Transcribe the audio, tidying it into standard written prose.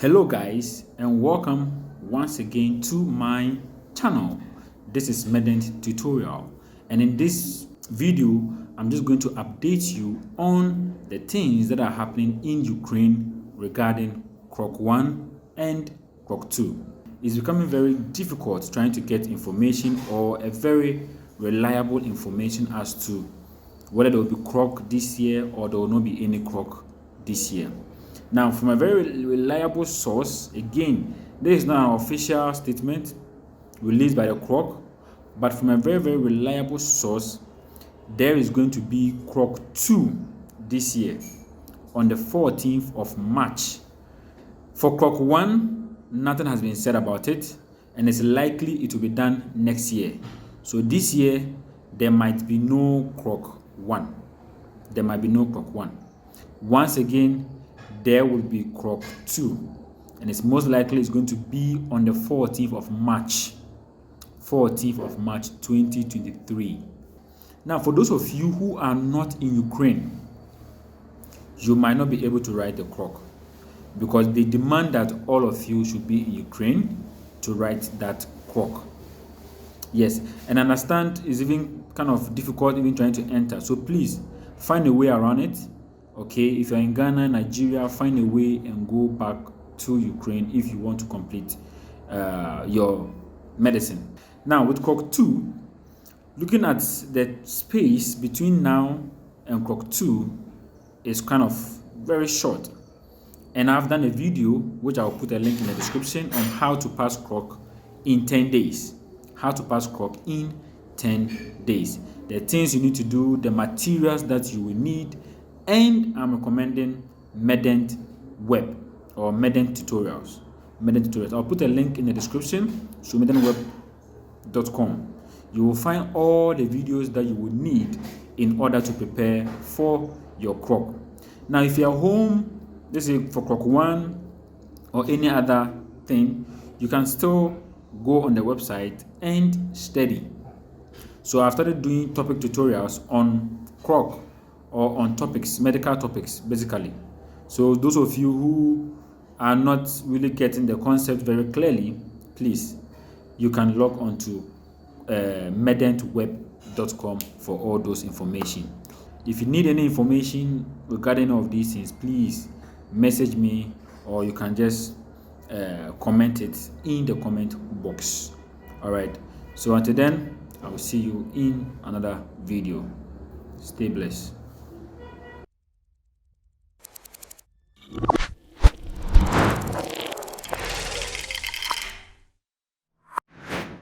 Hello guys, and welcome once again to my channel. This is Medent tutorial, and in this video I'm just going to update you on the things that are happening in Ukraine regarding Krok 1 and Krok 2. It's becoming very difficult trying to get information or a very reliable information as to whether there will be Krok this year or there will not be any Krok this year. Now, from a very reliable source, again, this is not an official statement released by the Krok, but from a very reliable source, there is going to be Krok 2 this year on the 14th of March. For Krok 1, nothing has been said about it, and it's likely it will be done next year. So this year, there might be no Krok 1. There might be no Krok 1. Once again, there will be Krok 2, and it's most likely it's going to be on the 14th of March 2023. Now, for those of you who are not in Ukraine, you might not be able to ride the Krok because they demand that all of you should be in Ukraine to ride that Krok. Yes, and I understand it's even kind of difficult even trying to enter, so please find a way around it. Okay, if you're in Ghana, Nigeria, find a way and go back to Ukraine if you want to complete your medicine. Now, with Krok 2, looking at the space between now and Krok 2 is kind of very short. And I've done a video, which I'll put a link in the description, on how to pass Krok in 10 days. How to pass Krok in 10 days. The things you need to do, the materials that you will need, and I'm recommending Medent web or Medent tutorials. I'll put a link in the description to medentweb.com. You will find all the videos that you will need in order to prepare for your Krok. Now, if you're home, this is for Krok 1 or any other thing, you can still go on the website and study. So I've started doing topic tutorials on Krok, or on topics, medical topics, basically. So those of you who are not really getting the concept very clearly, please, you can log on to medentweb.com for all those information. If you need any information regarding all of these things, please message me, or you can just comment it in the comment box. All right. So until then, I will see you in another video. Stay blessed.